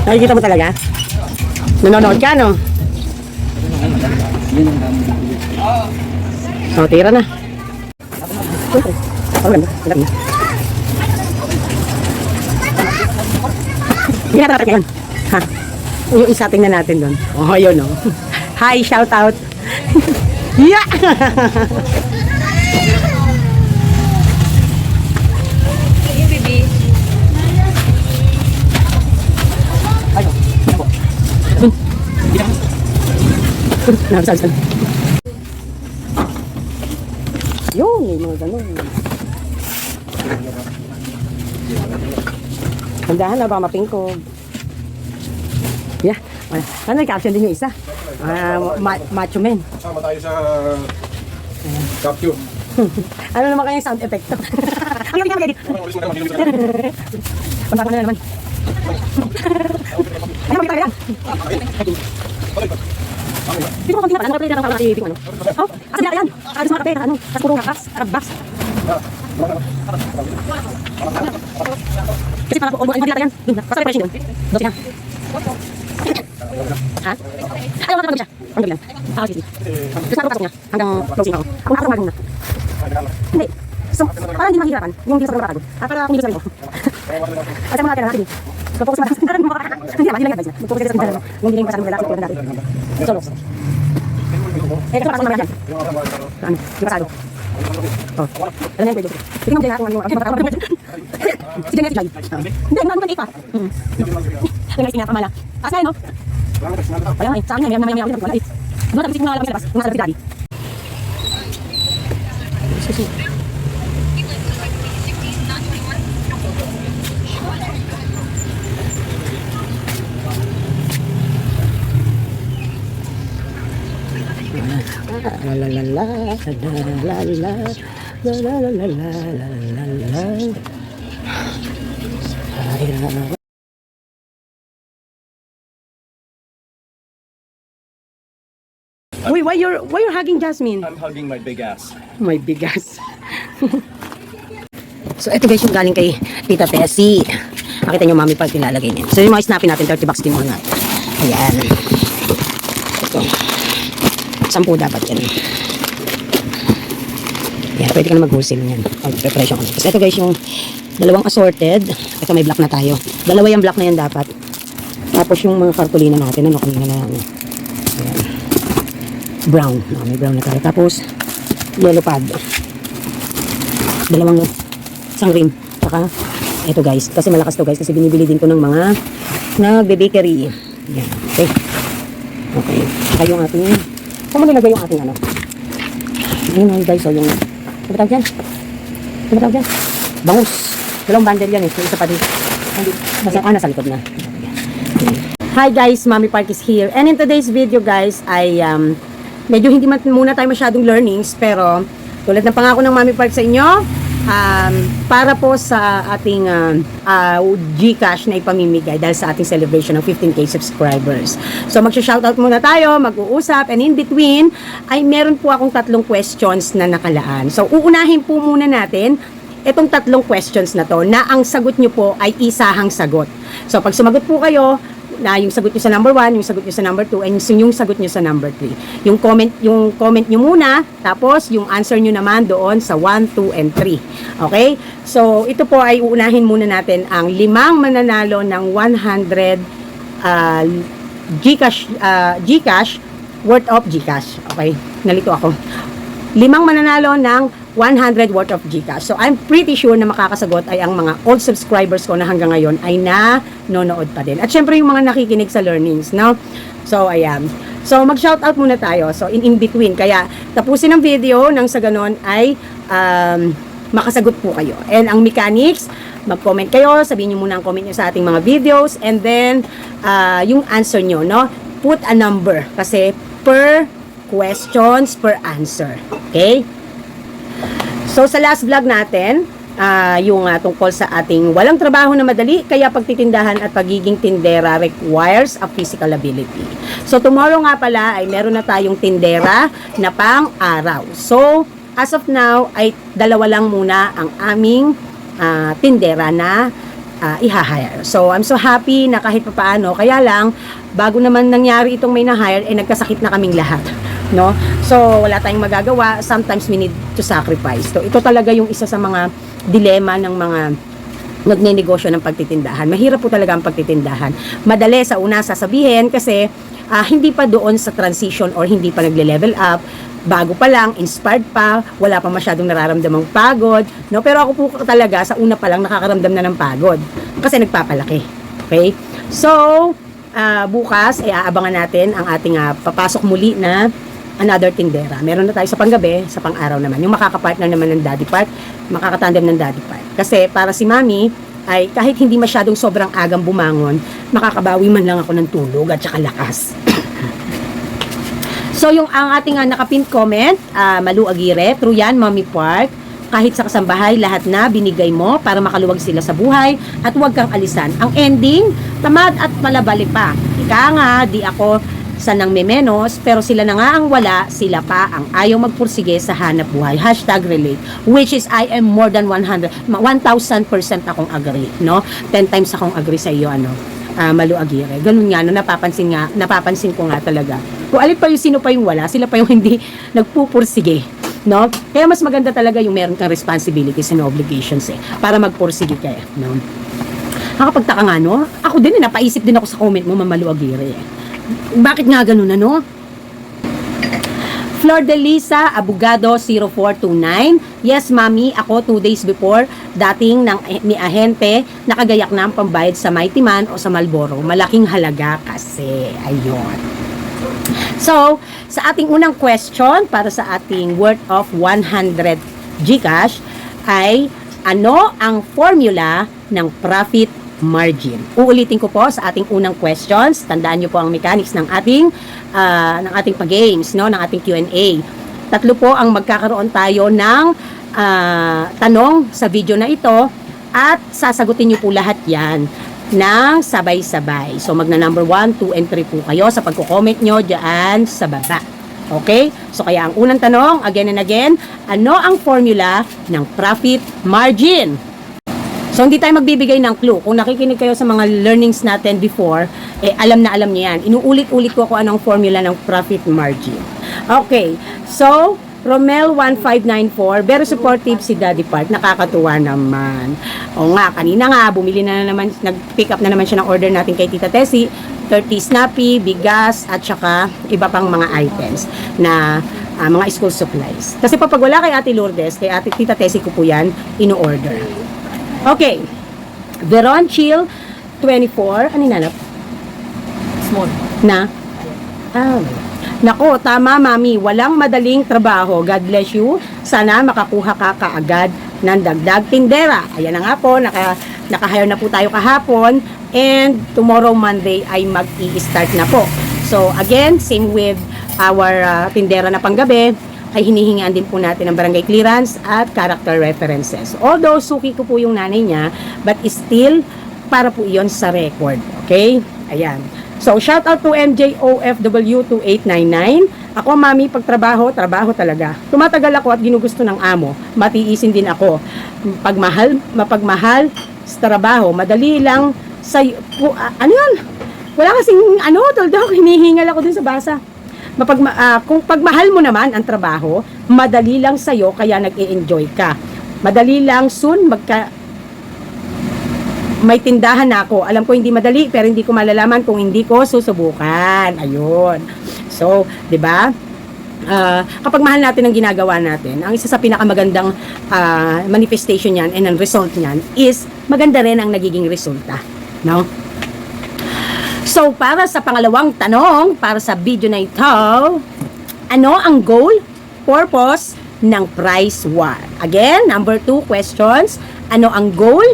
Nakikita mo talaga? Nanonood ka, no? O, tira na. Ganda. Hindi na talaga yun. Ha? Yung isa, tingnan natin doon. Oh, yun, oh. Hi, shout out. Yeah! Hey, baby. Nakasal. Yun, may mga ganun. Handahan na, baka mapingkog. Yeah. Ano, nag-caption din yung isa. Macho men. Sama tayo sa capture. Ano naman kayong sound effect? Ang gabi ka mag-edit. Punta ko na naman. Ano ba tayo? Dito ko konti naman. Ano ka pwede na kang kapatid? Oh, asa nila yan? Alas mga kapatid. Ano? Tapos puro rakas. Arabas. Kasi parang all mo yan. Basta preparation doon. Doon siya. Ha? Ayaw ka siya. Ang gabi lang. Sige. Tapos napapasok niya. Hanggang closing ako. Kung ako na. Hindi. So, parang hindi mahirapan. Yung hindi sa pagkakago. Para kung hindi sa sarili ko. Kasi mga natin natin. Focus mo lang. Hindi naman. Hindi lang advice na. Focus ka sa sarili mo. Yung hindi masyadong relax. Ito natin. Solo. Eh, kasi pasok naman yan. Ano? Di pasado. Oh. Alam niya yung pwede. Tingnan mo dyan ha. Kung ano yung makakawal. Sige nga si Jai. Hindi, ano ba pa? Yung guys, pamala. Asa no? Wala nga eh. Sa akin yan, may wala eh. Doon tapos yung mga labas. Yung nasa labas daddy. Wait, why you're hugging Jasmine? I'm hugging my big ass. My big ass. So, ito guys yung galing kay Tita Tessie. Nakita nyo, mami pa tinalagay niya. So, yung mga snapin natin, 30 bucks din muna. Ayan. Ito. 10 dapat yan. Ayan, pwede ka na mag-wholesale yan. Pag-preparation ko. Tapos ito guys yung dalawang assorted. Ito may black na tayo. Dalawa yung black na yan dapat. Tapos yung mga cartolina natin. Ano, kanina na. Ayan. Brown. May brown na tayo. Tapos, yellow pad. Dalawang isang rim. Saka, ito guys. Kasi malakas to guys. Kasi binibili din ko ng mga nagbe-bakery. Ayan. Okay. Okay. Saka yung ating, saan mo nilagay yung ating ano? Ayun guys. So yung, ano ba tawag yan? Ano ba tawag yan? Bangus. Dalawang bundle yan eh. So, isa pa din. Nasa likod na. Hi guys. Mami Park is here. And in today's video guys, ay medyo hindi muna tayo masyadong learnings. Pero, tulad ng pangako ng Mami Park sa inyo, para po sa ating GCash na ipamimigay dahil sa ating celebration ng 15K subscribers. So magsha-shoutout muna tayo, mag-uusap, and in between ay meron po akong 3 questions na nakalaan. So uunahin po muna natin itong 3 questions na to na ang sagot nyo po ay isahang sagot. So pag sumagot po kayo, na yung sagot nyo sa number 1, yung sagot nyo sa number 2, and yung sagot nyo sa number 3. Yung comment nyo muna, tapos yung answer nyo naman doon sa 1, 2, and 3. Okay? So, ito po ay uunahin muna natin ang 5 mananalo ng 100 GCash worth of GCash. Okay? Nalito ako. 5 mananalo ng 100 worth of GCash. So, I'm pretty sure na makakasagot ay ang mga old subscribers ko na hanggang ngayon ay nanonood pa din. At syempre yung mga nakikinig sa learnings, no? So, ayan. So, mag-shoutout muna tayo. So, in between. Kaya, tapusin ang video nang sa ganon ay makasagot po kayo. And ang mechanics, mag-comment kayo, sabihin nyo muna ang comment nyo sa ating mga videos, and then, yung answer nyo, no? Put a number. Kasi, per questions, per answer. Okay? So, sa last vlog natin, yung tungkol sa ating walang trabaho na madali, kaya pagtitindahan at pagiging tindera requires a physical ability. So, tomorrow nga pala ay meron na tayong tindera na pang-araw. So, as of now, ay dalawa lang muna ang aming tindera na i-hire. So, I'm so happy na kahit papaano, kaya lang, bago naman nangyari itong may na-hire, nagkasakit na kaming lahat. No? So, wala tayong magagawa. Sometimes we need to sacrifice. So, ito talaga yung isa sa mga dilema ng mga nagnenegosyo ng pagtitindahan. Mahirap po talaga ang pagtitindahan. Madali sa una sasabihin kasi hindi pa doon sa transition or hindi pa nagle-level up, bago pa lang, inspired pa, wala pa masyadong nararamdamang pagod, no? Pero ako po talaga sa una pa lang nakakaramdam na ng pagod kasi nagpapalaki. Okay? So, bukas ay aabangan natin ang ating papasok muli na another tindera. Meron na tayo sa panggabi, sa pang-araw naman. Yung makakapartner naman ng daddy part, makakatandem ng daddy part. Kasi para si mami, ay kahit hindi masyadong sobrang agang bumangon, makakabawi man lang ako ng tulog at saka lakas. So, yung ang ating nakapin comment, Malu Aguirre, true yan, Mommy Park, kahit sa kasambahay, lahat na binigay mo para makaluwag sila sa buhay at huwag kang alisan. Ang ending, tamad at malabali pa. Ika nga, di ako sanang memenos, pero sila na nga ang wala, sila pa ang ayaw magpursige sa hanap buhay. #relate. Which is, I am more than 1,000% akong agree, no? 10 times akong agree sa iyo, Malu Aguirre. Ganun nga, no? Napapansin ko nga talaga. Kung alin pa yung sino pa yung wala, sila pa yung hindi nagpupursige, no? Kaya mas maganda talaga yung meron kang responsibilities and obligations para magpursige kaya, no? Nakapagtaka nga, no? Ako din, napaisip din ako sa comment mo, Malu Aguirre. Bakit nga ganun, ano? Flor de Lisa, Abogado 0429. Yes, mami, ako 2 days before dating ni ahente nakagayak na ang pambayad sa Mighty Man o sa Malboro. Malaking halaga kasi. Ayun. So, sa ating unang question para sa ating worth of 100 Gcash ay ano ang formula ng profit margin? Uulitin ko po sa ating unang questions. Tandaan niyo po ang mechanics ng ating pag-games, no, ng ating Q&A. Tatlo po ang magkakaroon tayo ng tanong sa video na ito at sasagutin niyo po lahat 'yan ng sabay-sabay. So magna number 1, 2 and 3 po kayo sa pagko-comment niyo diyan sa baba. Okay? So kaya ang unang tanong, again and again, ano ang formula ng profit margin? So, hindi tayo magbibigay ng clue. Kung nakikinig kayo sa mga learnings natin before, alam na alam niyo yan. Inuulit-ulit ko kung anong formula ng profit margin. Okay. So, Romel 1594, very supportive si Daddy Part. Nakakatuwa naman. O nga, kanina nga, bumili na naman, nag-pick up na naman siya ng order natin kay Tita Tessie. 30 Snappy, bigas, at saka iba pang mga items na mga school supplies. Kasi pag wala kay Ate Lourdes, kay Ate Tita Tessie ko po yan, ino-order. Okay. Veron Chill 24. Ano nanap? Small. Na? Nako, tama mami. Walang madaling trabaho. God bless you. Sana makakuha ka kaagad ng dagdag tindera. Ayan na nga po. Naka-hire na po tayo kahapon. And tomorrow Monday ay mag-i-start na po. So again, same with our tindera na panggabi, ay hinihingaan din po natin ng barangay clearance at character references. Although, suki ko po yung nanay niya, but still, para po iyon sa record. Okay? Ayan. So, shout out to MJOFW2899. Ako, mami, pagtrabaho, trabaho talaga. Tumatagal ako at ginugusto ng amo. Matiisin din ako. Mapagmahal sa trabaho, madali lang sa... ano yun? Wala kasing, toldo, hinihingal ako dun sa basa. Kung pagmahal mo naman ang trabaho, madali lang sa'yo, kaya nag-e-enjoy ka. Madali lang, soon, may tindahan na ako. Alam ko hindi madali, pero hindi ko malalaman kung hindi ko susubukan. Ayun. So, 'di ba? Kapag mahal natin ang ginagawa natin, ang isa sa pinakamagandang manifestation niyan and ang result niyan is maganda rin ang nagiging resulta. No? So, para sa pangalawang tanong, para sa video na ito, ano ang goal, purpose ng price war? Again, number 2 questions, ano ang goal,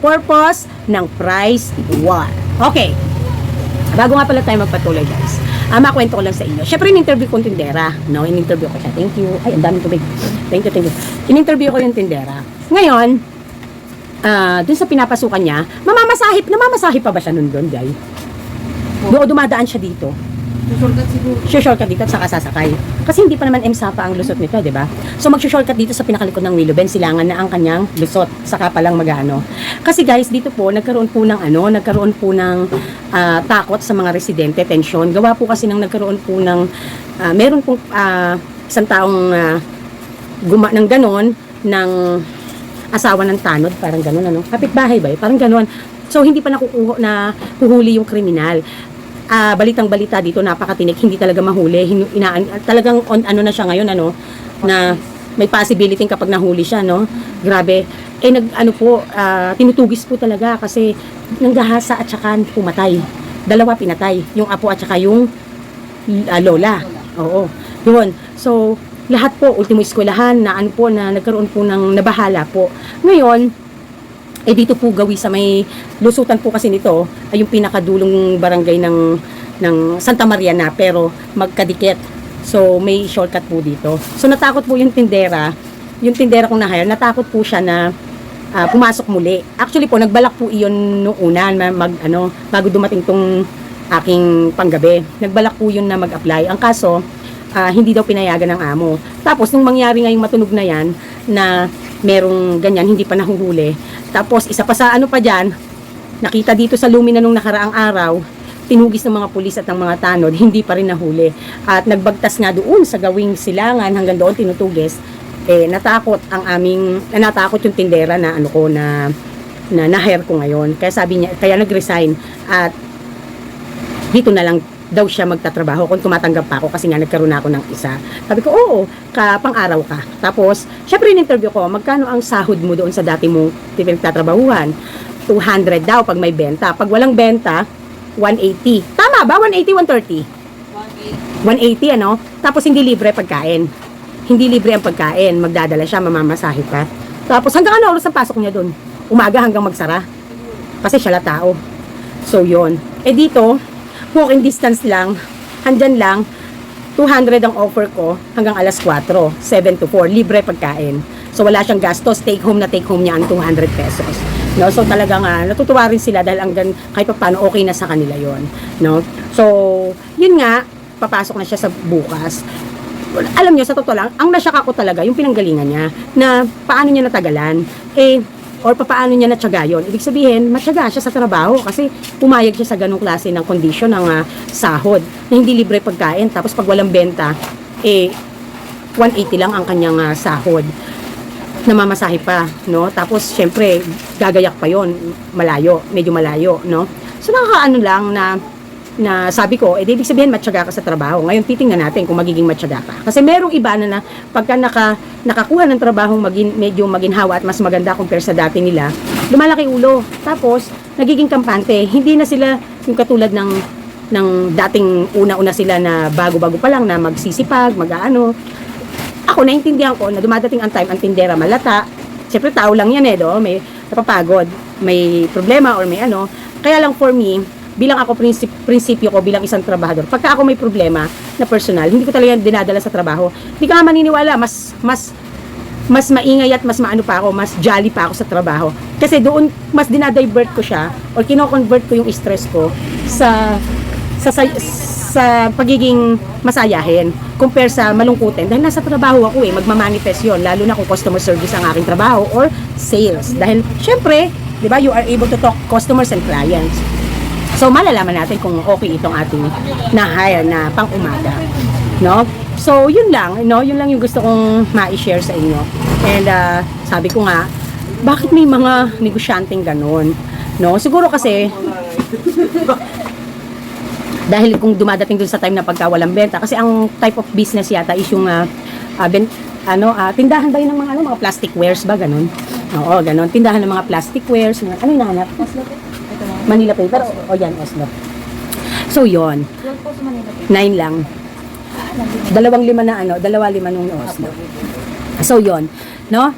purpose ng price war? Okay. Bago nga pala tayo magpatuloy, guys. Makwento ko lang sa inyo. Syempre, in-interview ko yung tindera. No, in-interview ko siya. Thank you. Ay, ang daming tubig. Thank you. In-interview ko yung tindera. Ngayon, dun sa pinapasukan niya, namamasahe pa ba siya nun doon, guys? Dumadaan siya dito. Susurgat siguro. shortcut dito at saka sasakay. Kasi hindi pa naman MSAPA ang lusot nito, di ba? So mag-shortcut dito sa pinakalikod ng Willow Bend, silangan na ang kanyang lusot, saka pa lang mag-ano. Kasi guys, dito po nagkaroon po ng takot sa mga residente, tension. Gawa po kasi nagkaroon po ng meron po isang taong ng ganon ng asawa ng tanod, parang ganon ano. Kapitbahay ba? Parang ganon. So hindi pa nahuhuli yung kriminal. Balitang-balita dito, napakatinik, hindi talaga mahuli. Talagang ano na siya ngayon, ano, na may possibility kapag nahuli siya, no? Grabe. Tinutugis po talaga kasi nanggahasa at saka pumatay. Dalawa pinatay, yung apo at saka yung lola. Oo. Yun. So, lahat po, ultimo eskwelahan na nagkaroon po ng nabahala po. Ngayon, dito po gawi sa may lusutan po kasi nito ay yung pinakadulong barangay ng Santa Maria na, pero magkadikit. So may shortcut po dito. So natakot po yung tindera kong na-hire, natakot po siya na pumasok muli. Actually po nagbalak po iyon noong una bago dumating tong aking panggabi. Nagbalak po yun na mag-apply. Ang kaso hindi daw pinayagan ng amo. Tapos nung mangyari ngayong matunog na yan na merong ganyan, hindi pa nahuhuli. Tapos isa pa sa pa dyan, nakita dito sa Lumina nung nakaraang araw, tinugis ng mga pulis at ng mga tanod, hindi pa rin nahuli. At nagbagtas nga doon sa gawing silangan, hanggang doon tinutugis. Natakot yung tindera na na-hire ko ngayon. Kaya sabi niya, kaya nag-resign at dito na lang daw siya magtatrabaho kung tumatanggap pa ako kasi nga nagkaroon ako ng isa. Sabi ko, oo, pang-araw ka. Tapos, syempre in-interview ko, magkano ang sahod mo doon sa dati mong pinagtatrabahuhan? 200 daw pag may benta. Pag walang benta, 180. Tama ba? 180, 130? 180, ano? Tapos hindi libre pagkain. Hindi libre ang pagkain. Magdadala siya, mamamasahe pa. Tapos hanggang oras ang pasok niya doon? Umaga hanggang magsara. Kasi siya la tao. So, yun. Dito, walking distance lang, handyan lang, 200 ang offer ko hanggang alas 4, 7 to 4, libre pagkain. So wala siyang gastos, take home niya ang 200 pesos. No? So talagang natutuwa rin sila dahil kahit pa paano okay na sa kanila yon. No? So yun nga, papasok na siya sa bukas. Alam niyo, sa totoo lang, ang nasyaka ko talaga yung pinanggalingan niya na paano niya natagalan. Or paano niya natyaga yun. Ibig sabihin, matyaga siya sa trabaho kasi pumayag siya sa ganong klase ng condition ng sahod na hindi libre pagkain. Tapos pag walang benta, 180 lang ang kanyang sahod. Namamasahe pa, no? Tapos, syempre, gagayak pa yon, medyo malayo, no? So, nakakaano lang na sabi ko, ibig sabihin matyaga ka sa trabaho. Ngayon, titingnan natin kung magiging matyaga ka. Kasi merong iba na pagka nakakuha ng trabaho medyo maginhawa at mas maganda compare sa dati nila, lumalaki ulo. Tapos, nagiging kampante. Hindi na sila yung katulad ng dating una-una sila na bago-bago pa lang na magsisipag, mag-aano. Ako, naintindihan ko na dumadating ang time, ang tindera malata. Siyempre, tao lang yan may napapagod, may problema or may ano. Kaya lang for me, bilang ako prinsipyo ko bilang isang trabahador, pagka ako may problema na personal, hindi ko talaga dinadala sa trabaho. Hindi ka nga maniniwala, mas maingay at mas maano pa ako, mas jolly pa ako sa trabaho. Kasi doon, mas dinadivert ko siya or kino-convert ko yung stress ko sa pagiging masayahin compare sa malungkutin. Dahil nasa trabaho ako magmamanifest yun, lalo na kung customer service ang aking trabaho or sales. Dahil, syempre, di ba, you are able to talk customers and clients. So, malalaman natin kung okay itong ating na-hire na pang-umaga. No? So, yun lang. No? Yun lang yung gusto kong ma-share sa inyo. And, sabi ko nga, bakit may mga negosyanteng ganon? No? Siguro kasi, dahil kung dumadating dun sa time na pagka walang benta, kasi ang type of business yata is yung, tindahan ba yun ng mga plastic wares ba? Ganon. Oo, ganon. Tindahan ng mga plastic wares. Ano yung nahanap? Manila paper. Yan, Oslo. So, yon. 9 lang. 2.5 na 2.5 nung Oslo. So, yon. No?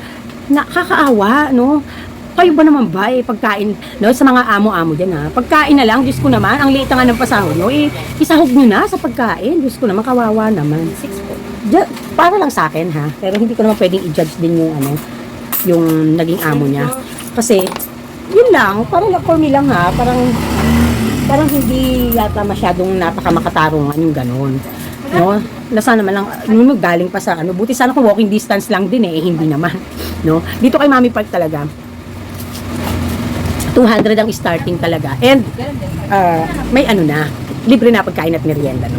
Nakakaawa, no? Kayo ba naman ba, pagkain, no? Sa mga amo-amo dyan, ha? Pagkain na lang, Diyos ko naman, ang liit nga ng pasahod nyo, isahog nyo na sa pagkain. Diyos ko naman, kawawa naman. 6 po. Para lang sa akin, ha? Pero hindi ko naman pwedeng i-judge din yung naging amo niya. Kasi, yun lang, parang for me lang ha, parang parang hindi yata masyadong napakamakatarungan yung ganun. No? Nasa naman lang, galing pa sa ano, buti sana kung walking distance lang din hindi naman. No? Dito kay Mami Park talaga, 200 ang starting talaga. And, may ano na, libre na pagkain at merienda.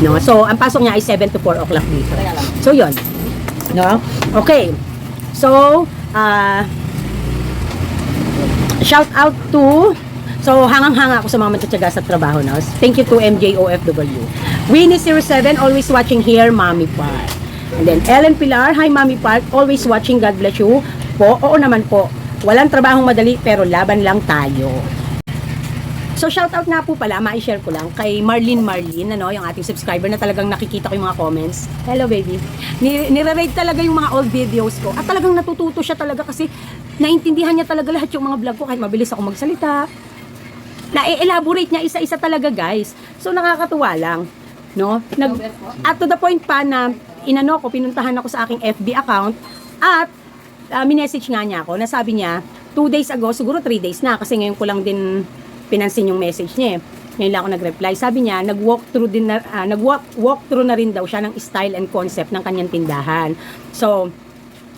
No? So, ang pasok niya ay 7 to 4 o'clock dito. So, yun. No? Okay. So, shout out to, so hangang-hanga ako sa mga matutyaga sa trabaho na. Thank you to MJOFW. Winnie07, always watching here, Mami Park. And then Ellen Pilar, hi Mami Park, always watching, God bless you. Po, oo naman po. Walang trabahong madali pero laban lang tayo. So shout out nga po pala, ma-share ko lang kay Marlene, ano, yung ating subscriber na talagang nakikita ko yung mga comments. Hello baby. Nire-rate talaga yung mga old videos ko. At talagang natututo siya talaga kasi naintindihan niya talaga lahat yung mga vlog ko kahit mabilis ako magsalita. Na-elaborate niya isa-isa talaga, guys. So nakakatuwa lang, no? At to the point pa na pinuntahan ako sa aking FB account at minessage nga niya ako na sabi niya 2 days ago, siguro 3 days na kasi ngayon ko lang din pinansin yung message niya. Ngayon lang ako nag-reply. Sabi niya, nag-walk through na rin daw siya ng style and concept ng kanyang tindahan. So,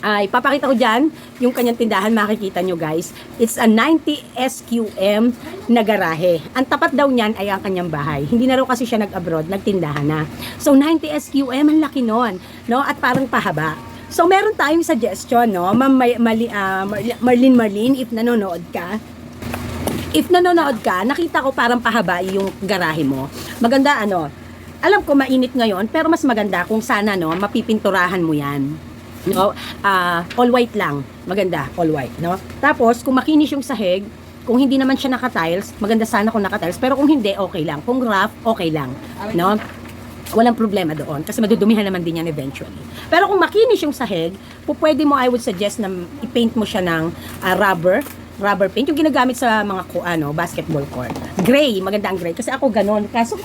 ipapakita ko dyan yung kanyang tindahan, makikita nyo guys. It's a 90 SQM na garahe. Ang tapat daw niyan ay ang kanyang bahay. Hindi na raw kasi siya nag-abroad, nagtindahan na. So, 90 SQM, ang laki nun. No? At parang pahaba. So, meron tayong suggestion, no? Ma'am Marlene, if nanonood ka, nakita ko parang pahaba yung garahe mo. Maganda alam ko mainit ngayon, pero mas maganda kung sana mapipinturahan mo yan. No? All white lang. Maganda, all white, no? Tapos kung makinis yung sahig, kung hindi naman siya naka-tiles, maganda sana kung naka-tiles, pero kung hindi, okay lang. Kung rough, okay lang, no? Walang problema doon kasi madudumihan naman din yan eventually. Pero kung makinis yung sahig, pwede mo, I would suggest na i-paint mo siya ng rubber paint, yung ginagamit sa mga basketball court. Gray, maganda ang gray. Kasi ako ganon. Kaso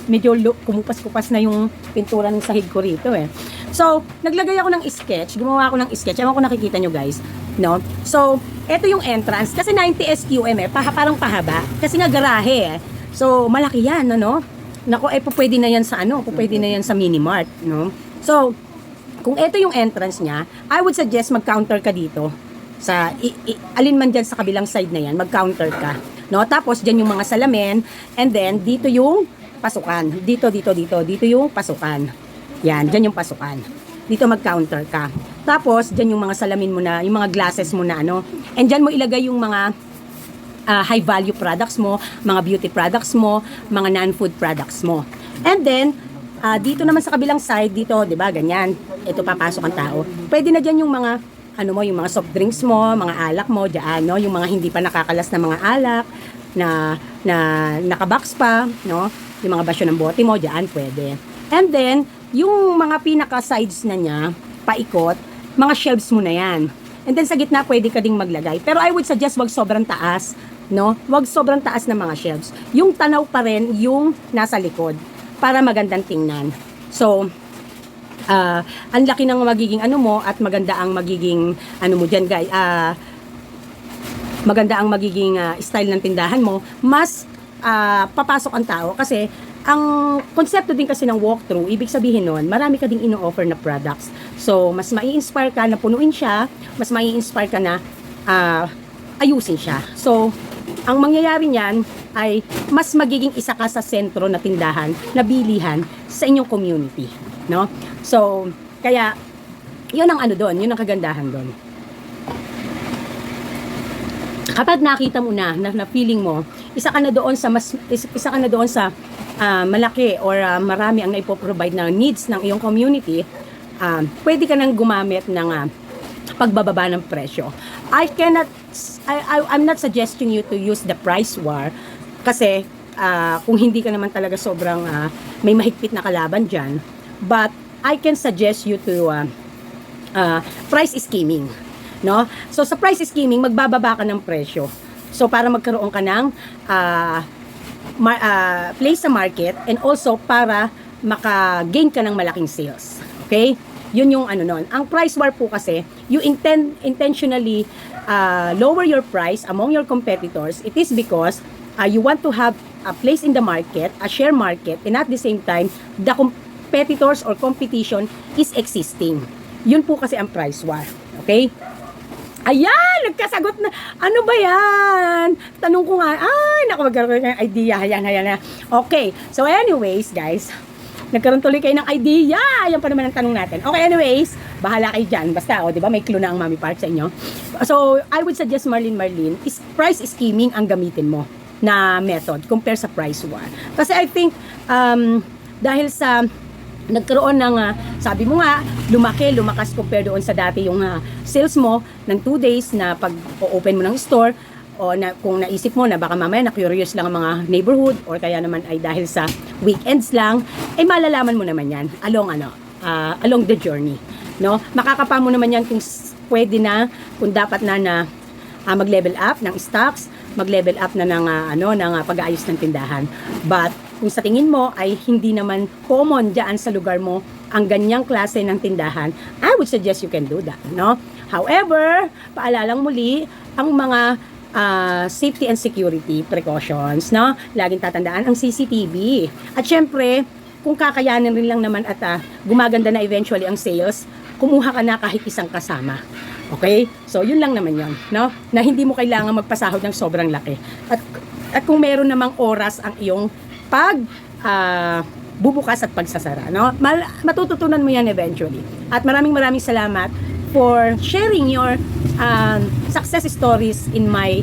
medyo kumupas-kupas na yung pintura ng sahig ko rito So, naglagay ako ng sketch. Gumawa ako ng sketch. Ewan ko nakikita nyo guys. No? So, eto yung entrance. Kasi 90 SQM parang pahaba. Kasi nga garahe So, malaki yan, ano? Nako, pwede na yan sa pwede na yan sa mini-mart, no? So, kung eto yung entrance niya, I would suggest mag-counter ka dito sa alin man dyan sa kabilang side na yan, mag-counter ka, no? Tapos dyan yung mga salamin, and then dito yung pasukan, dito yung pasukan, yan, dyan yung pasukan, dito mag-counter ka. Tapos dyan yung mga salamin mo na, yung mga glasses mo na and dyan mo ilagay yung mga high value products mo, mga beauty products mo, mga non-food products mo. And then dito naman sa kabilang side, dito, 'di ba, ganyan. Ito papasok ang tao. Pwede na diyan yung mga yung mga soft drinks mo, mga alak mo, diyan, no, yung mga hindi pa nakakalas na mga alak na nakabox pa, no? Yung mga basyo ng bote mo, diyan pwede. And then, yung mga pinaka sides na niya, paikot, mga shelves mo na 'yan. And then sa gitna pwede ka ding maglagay. Pero I would suggest wag sobrang taas, no? Wag sobrang taas ng mga shelves. Yung tanaw pa rin yung nasa likod para magandang tingnan. So, ang laki ng magiging mo at maganda ang magiging mo diyan, guys. Maganda ang magiging style ng tindahan mo. Mas papasok ang tao kasi ang konsepto din kasi ng walkthrough, ibig sabihin nun, marami ka ding ino-offer na products. So, mas mai-inspire ka na punuin siya, mas mai-inspire ka na ayusin siya. So, ang mangyayari niyan ay mas magiging isa ka sa sentro na tindahan, na bilihan sa inyong community, no? So, kaya, yun ang doon, yun ang kagandahan doon. Kapag nakita mo na feeling mo, isa ka na doon sa malaki or marami ang naipoprovide na needs ng iyong community, pwede ka nang gumamit ng pagbababa ng presyo. I'm not suggesting you to use the price war kasi kung hindi ka naman talaga sobrang may mahigpit na kalaban dyan, but I can suggest you to price skimming, no? So sa price skimming, magbababa ka ng presyo. So para magkaroon ka ng place sa market and also para maka-gain ka ng malaking sales. Okay? Yun yung nun. Ang price war po kasi, you intentionally lower your price among your competitors. It is because you want to have a place in the market, a share market, and at the same time, the competitors or competition is existing. Yun po kasi ang price war. Okay? Ayan! Nagkasagot na. Ano ba yan? Tanong ko nga. Ay, naku, magkaroon ng idea. Ayan. Okay. So, anyways, guys, nagkaroon tuloy kayo ng idea. Yan pa naman ang tanong natin. Okay, anyways, bahala kayo dyan. Basta, di ba, may clue na ang Mommy Park sa inyo. So, I would suggest, Marlene, is price scheming ang gamitin mo na method compare sa price war. Kasi I think, dahil sa nagkaroon ng, sabi mo nga, lumakas compare doon sa dati yung sales mo ng 2 days na pag-open mo ng store, o na, kung naisip mo na baka mamaya na-curious lang ang mga neighborhood or kaya naman ay dahil sa weekends lang, ay malalaman mo naman yan along the journey. No? Makakapa mo naman yan kung pwede na, kung dapat na mag-level up ng stocks, mag-level up na ng pag-aayos ng tindahan. But kung sa tingin mo ay hindi naman common diyan sa lugar mo ang ganyang klase ng tindahan, I would suggest you can do that, no? However, paalalang muli ang mga safety and security precautions, no? Laging tatandaan ang CCTV. At syempre, kung kakayanin rin lang naman at gumaganda na eventually ang sales, kumuha ka na kahit isang kasama. Okay? So, yun lang naman yun, no? Na hindi mo kailangan magpasahod ng sobrang laki. At kung meron namang oras ang iyong bubukas at pagsasara, no? Matututunan mo yan eventually. At maraming salamat for sharing your success stories in my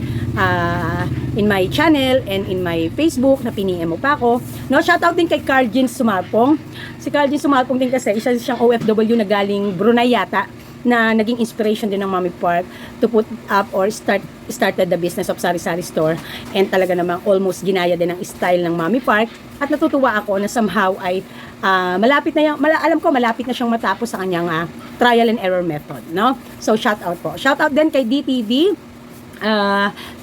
channel and in my Facebook na piniem mo pa ako. No, shout out din kay Carlin Sumalpong. Si Carlin Sumalpong din kasi isa siyang OFW na galing Brunei yata, na naging inspiration din ng Mommy Park to put up or started the business of sari-sari store, and talaga namang almost ginaya din ang style ng Mommy Park, at natutuwa ako na somehow ay malapit na alam ko malapit na siyang matapos sa kanyang trial and error method, no? So shout out po. Shout out din kay DTV,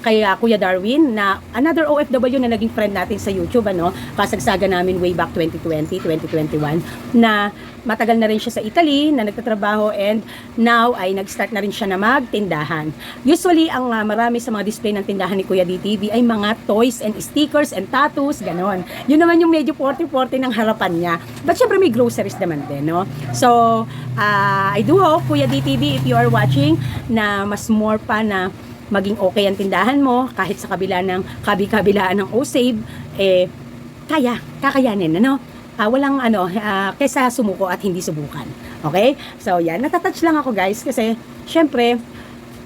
kay Kuya Darwin, na another OFW na naging friend natin sa YouTube, kasagsaga namin way back 2020, 2021, na matagal na rin siya sa Italy na nagtatrabaho, and now ay nag-start na rin siya na magtindahan. Usually, ang marami sa mga display ng tindahan ni Kuya DTV ay mga toys and stickers and tattoos, ganon. Yun naman yung medyo 40-40 ng harapan niya. But syempre may groceries naman din, no? So, I do hope, Kuya DTV, if you are watching, na mas more pa na maging okay ang tindahan mo kahit sa kabilaan ng O-Save, kakayanin, walang kaysa sumuko at hindi subukan. Okay? So yan, natatouch lang ako guys kasi syempre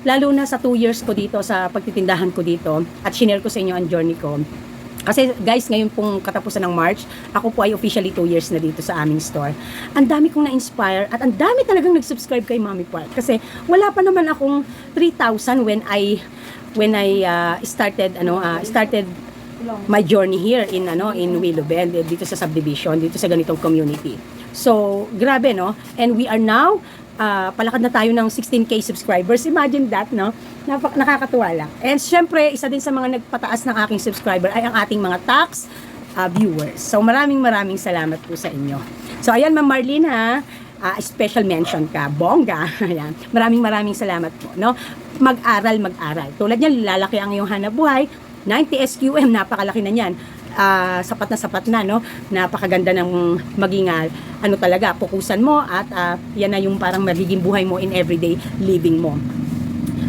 lalo na sa 2 years ko dito sa pagtitindahan ko dito, at shinare ko sa inyo ang journey ko. Kasi guys, ngayon pong katapusan ng March, ako po ay officially 2 years na dito sa aming store. Ang dami kong na-inspire at ang dami talagang nag-subscribe kay Mommy Park. Kasi wala pa naman akong 3,000 when I started my journey here in Willow Bend, dito sa subdivision, dito sa ganitong community. So, grabe, no? And we are now palakad na tayo ng 16K subscribers. Imagine that, no? Nakakatuwa lang. And syempre, isa din sa mga nagpataas ng aking subscriber ay ang ating mga tax viewers. So, maraming salamat po sa inyo. So, ayan, Ma'am Marlene, special mention ka. Bongga. Ayan. Maraming salamat po, no? Mag-aral. Tulad niyan, lalaki ang iyong hanap buhay. 90 SQM, napakalaki na niyan. Sapat na, no? Napakaganda ng maging talaga, pukusan mo, at yan na yung parang magiging buhay mo in everyday living mo.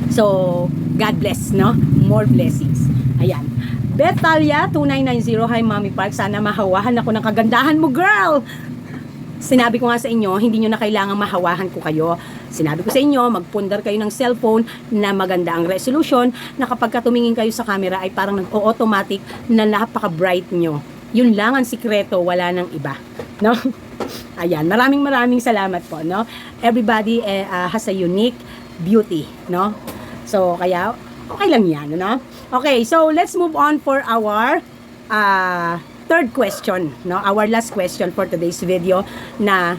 So, God bless, no? More blessings. Ayan. Betalia 2990, hi Mommy Park, sana mahawahan ako ng kagandahan mo, girl. Sinabi ko nga sa inyo, hindi nyo na kailangan mahawahan ko kayo. Sinabi ko sa inyo, magpundar kayo ng cellphone na maganda ang resolution, na kapag tumingin kayo sa camera ay parang nag-automatic na napaka-bright nyo. Yun lang ang sikreto, wala nang iba, no? Ayan, maraming salamat po, no? Everybody has a unique beauty, no? So, kaya, okay lang yan, no? Okay, so let's move on for our third question, no? Our last question for today's video, na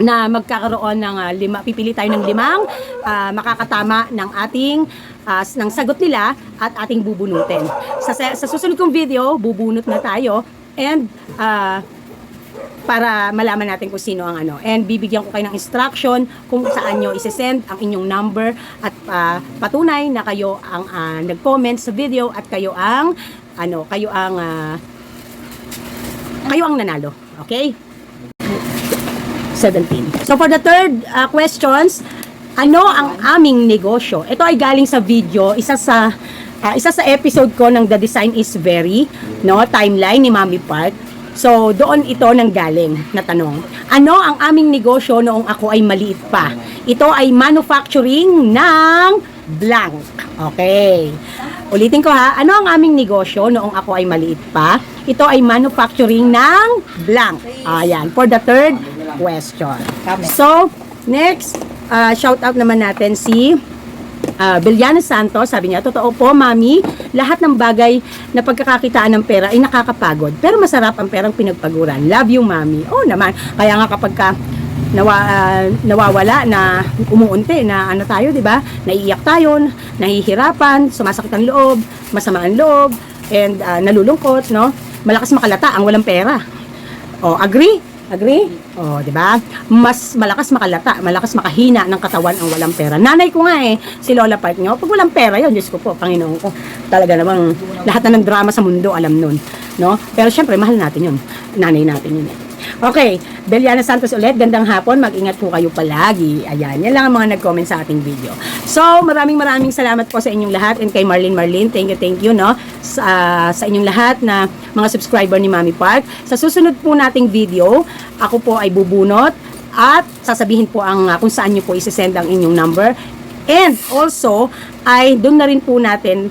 na magkakaroon ng pipili tayo ng 5 makakatama ng ating ng sagot nila at ating bubunutin. Sa susunod kong video, bubunot na tayo, and para malaman natin kung sino ang ano. And bibigyan ko kayo ng instruction kung saan nyo isesend ang inyong number at patunay na kayo ang nag-comment sa video at kayo ang kayo ang nanalo. Okay? 17. So for the third questions, ano ang aming negosyo? Ito ay galing sa video, isa sa episode ko ng The Design is Very, no, timeline ni Mami Park. So, doon ito nang galing na tanong. Ano ang aming negosyo noong ako ay maliit pa? Ito ay manufacturing ng blank. Okay. Ulitin ko ha. Ano ang aming negosyo noong ako ay maliit pa? Ito ay manufacturing ng blank. Ayan. For the third question. So, next, shout out naman natin si Biliana Santos. Sabi niya, totoo po, Mami, lahat ng bagay na pagkakakitaan ng pera ay nakakapagod. Pero masarap ang perang pinagpaguran. Love you, Mami. Oo naman. Kaya nga kapag nawawala na umuunti na ano tayo, 'di ba? Naiiyak tayo, nahihirapan, sumasakit ang loob, masama ang loob, and nalulungkot, no? Malakas makalata ang walang pera. Oh, agree? Agree? Oh, 'di ba? Mas malakas makalata, malakas makahina ng katawan ang walang pera. Nanay ko nga si Lola Park nyo, pag walang pera 'yon, Diyos ko po, Panginoon ko. Talaga namang lahat na ng drama sa mundo alam nun, no? Pero syempre mahal natin 'yon. Nanay natin 'yun. Okay, Beliana Santos ulit, gandang hapon, mag-ingat po kayo palagi. Ayan, yan lang ang mga nag-comment sa ating video. So, maraming salamat po sa inyong lahat and kay Marlene, thank you, no, sa inyong lahat na mga subscriber ni Mami Park. Sa susunod po nating video, ako po ay bubunot at sasabihin po kung saan nyo po isesend ang inyong number. And also, ay doon na rin po natin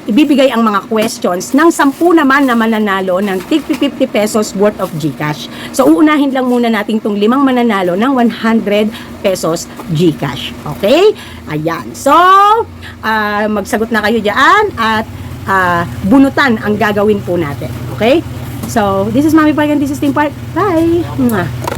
ibibigay ang mga questions ng 10 naman na mananalo ng tig 50 pesos worth of GCash. So, uunahin lang muna natin itong 5 mananalo ng 100 pesos GCash. Okay? Ayan. So, magsagot na kayo dyan at bunutan ang gagawin po natin. Okay? So, this is Mami Park and this is Team Park. Bye! Mwah.